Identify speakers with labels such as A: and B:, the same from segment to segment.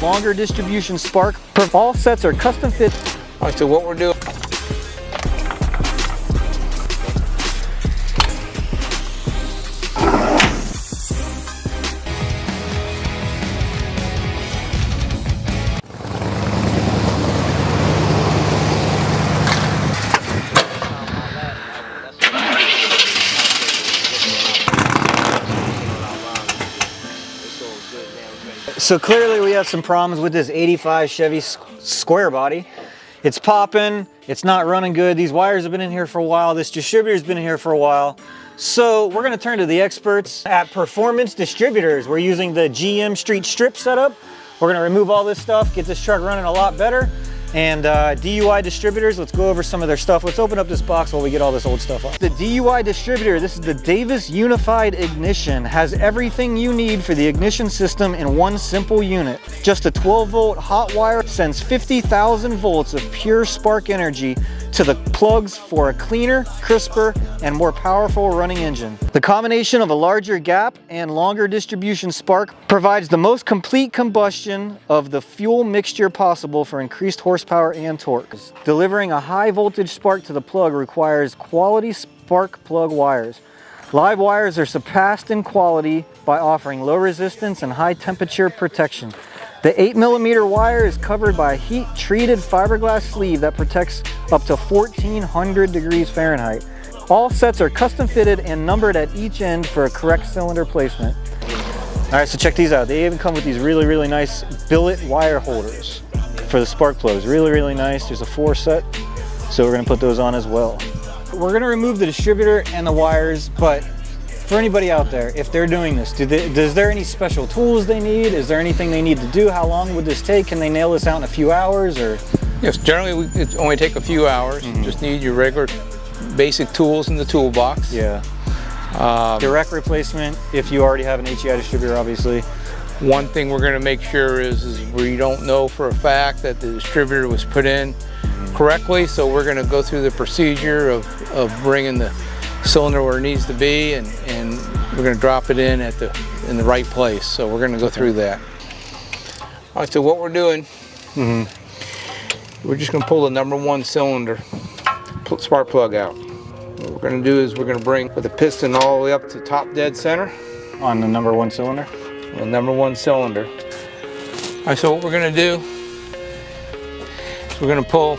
A: longer distribution spark. All sets are custom fit.
B: All right, so what we're doing.
A: So clearly we have some problems with this 85 Chevy Squarebody. It's popping, it's not running good. These wires have been in here for a while. This distributor's been in here for a while. So we're gonna turn to the experts at Performance Distributors. We're using the GM Street Strip setup. We're gonna remove all this stuff, get this truck running a lot better. And DUI Distributors, let's go over some of their stuff. Let's open up this box while we get all this old stuff off. The DUI Distributor, this is the Davis Unified Ignition, has everything you need for the ignition system in one simple unit. Just a 12-volt hot wire sends 50,000 volts of pure spark energy to the plugs for a cleaner, crisper, and more powerful running engine. The combination of a larger gap and longer distribution spark provides the most complete combustion of the fuel mixture possible for increased horsepower and torque. Delivering a high voltage spark to the plug requires quality spark plug wires. Live wires are surpassed in quality by offering low resistance and high temperature protection. The 8mm wire is covered by a heat-treated fiberglass sleeve that protects up to 1400 degrees Fahrenheit. All sets are custom fitted and numbered at each end for a correct cylinder placement. All right, so check these out. They even come with these really nice billet wire holders for the spark plugs. Really nice. There's a 4 set, so we're gonna put those on as well. We're gonna remove the distributor and the wires, but for anybody out there, if they're doing this, is there any special tools they need? Is there anything they need to do? How long would this take? Can they nail this out in a few hours? Or?
B: Yes, generally it only take a few hours. You just need your regular basic tools in the toolbox.
A: Yeah. Direct replacement if you already have an HEI distributor, obviously.
B: One thing we're going to make sure is we don't know for a fact that the distributor was put in correctly, so we're going to go through the procedure of bringing the cylinder where it needs to be, and we're going to drop it in the right place. So we're going to go through that. All right, so what we're doing, we're just going to pull the #1 cylinder spark plug out. What we're going to do is we're going to bring the piston all the way up to top dead center
A: on the #1 cylinder.
B: The #1 cylinder. All right, so what we're going to do is we're going to pull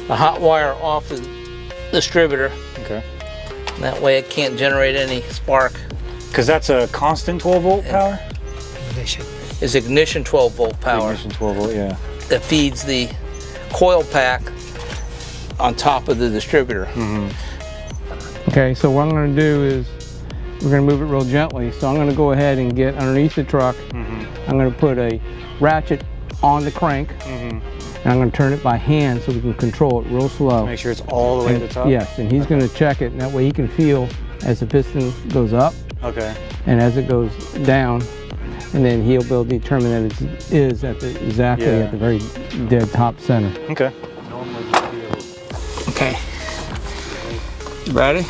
B: the hot wire off the distributor.
A: Okay.
B: That way it can't generate any spark.
A: Because that's a constant 12-volt power?
B: Ignition. It's ignition 12-volt power.
A: Ignition 12-volt, yeah.
B: That feeds the coil pack on top of the distributor.
C: Okay, so what I'm going to do is we're going to move it real gently. So I'm going to go ahead and get underneath the truck. I'm going to put a ratchet on the crank. And I'm going to turn it by hand so we can control it real slow.
A: Make sure it's all the way to the top?
C: Yes, and he's going to check it, and that way he can feel as the piston goes up.
A: Okay.
C: And as it goes down, and then he'll be able to determine that it is at the exactly at the very dead top center.
A: Okay.
B: Okay. You ready?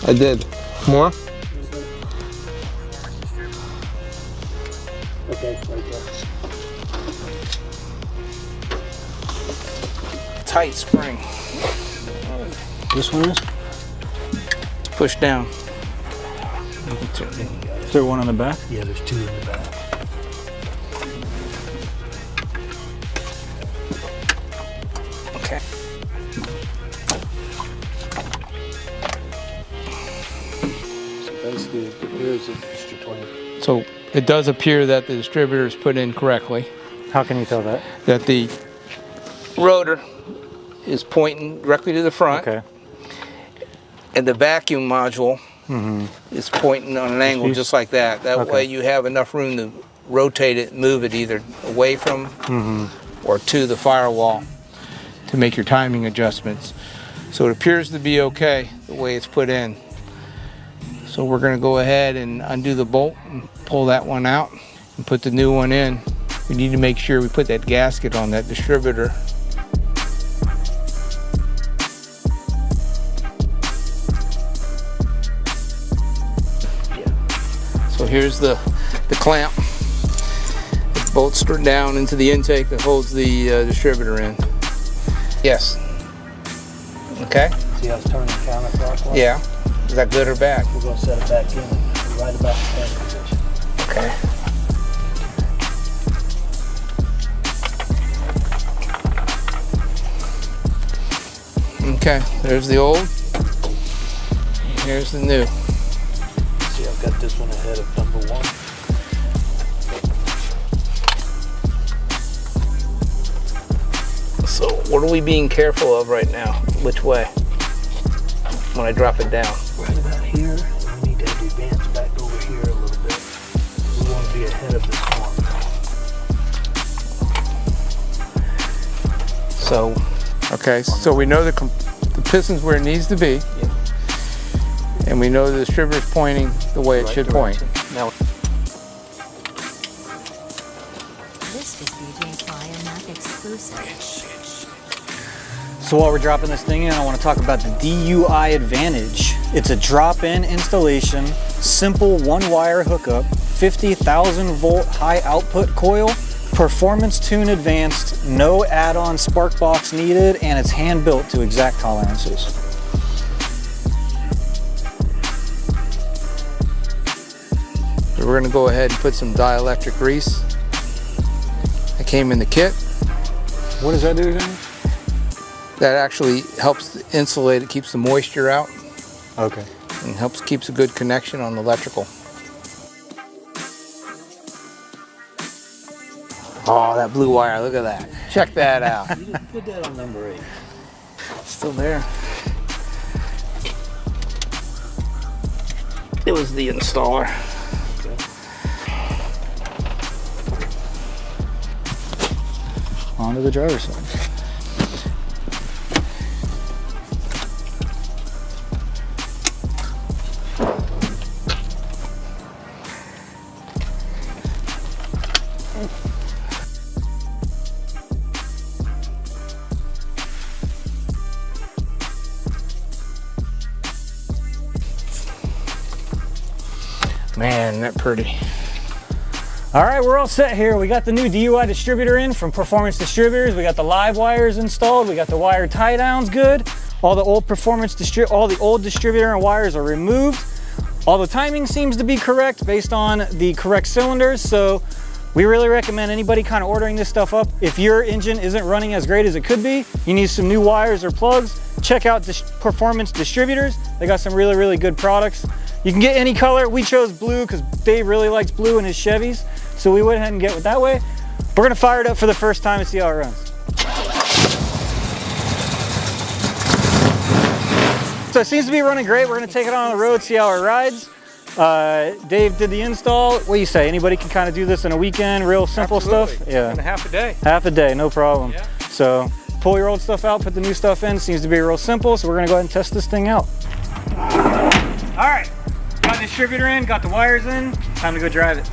B: I did. More?
A: Okay, right there.
B: Tight spring.
A: This one is?
B: Push down.
A: Is there one on the back?
D: Yeah, there's 2 in the back.
B: Okay.
D: So basically, it appears it's just 20.
B: So it does appear that the distributor is put in correctly.
A: How can you tell that?
B: That the rotor is pointing directly to the front.
A: Okay.
B: And the vacuum module is pointing on an angle just like that. That way you have enough room to rotate it, move it either away from or to the firewall to make your timing adjustments. So it appears to be okay the way it's put in. So we're going to go ahead and undo the bolt and pull that one out and put the new one in. We need to make sure we put that gasket on that distributor. So here's the clamp. Bolts down into the intake that holds the distributor in. Yes. Okay.
D: See how it's turning counterclockwise?
B: Yeah. Is that good or bad?
D: We're going to set it back in right about the same position.
B: Okay. Okay, there's the old, and here's the new.
D: See, I've got this one ahead of number 1.
B: So what are we being careful of right now? Which way? When I drop it down.
D: Right about here. We need to have the advance back over here a little bit. We want to be ahead of this one.
B: So, okay, so we know the piston's where it needs to be.
D: Yep.
B: And we know the distributor's pointing the way it should point. Now,
E: This is DJ Fire Mac exclusive.
A: So while we're dropping this thing in, I want to talk about the DUI Advantage. It's a drop-in installation, simple one-wire hookup, 50,000 volt high output coil, performance tune advanced, no add-on spark box needed, and it's hand built to exact tolerances.
B: so we're gonna go ahead and put some dielectric grease. That came in the kit.
A: What does that do again?
B: That actually helps insulate it, keeps the moisture out,
A: Okay.
B: and keeps a good connection on the electrical. Oh, that blue wire, look at that. Check that out.
D: You just put that on number 8.
B: Still there. It was the installer.
A: Onto the driver's side.
B: Man, isn't that pretty.
A: All right, we're all set here. We got the new DUI distributor in from Performance Distributors. We got the live wires installed. We got the wire tie downs good. All the old distributor and wires are removed. All the timing seems to be correct based on the correct cylinders. So we really recommend anybody kind of ordering this stuff up. If your engine isn't running as great as it could be, you need some new wires or plugs, check out Performance Distributors. They got some really, really good products. You can get any color. We chose blue because Dave really likes blue in his Chevys. So we went ahead and get it that way. We're gonna fire it up for the first time and see how it runs. So it seems to be running great. We're gonna take it on the road, see how it rides. Dave did the install. What do you say? Anybody can kind of do this in a weekend, real simple stuff? Yeah.
B: In half a day.
A: Half a day, no problem.
B: Yeah.
A: So pull your old stuff out, put the new stuff in. Seems to be real simple. So we're gonna go ahead and test this thing out. All right, got the distributor in, got the wires in. Time to go drive it.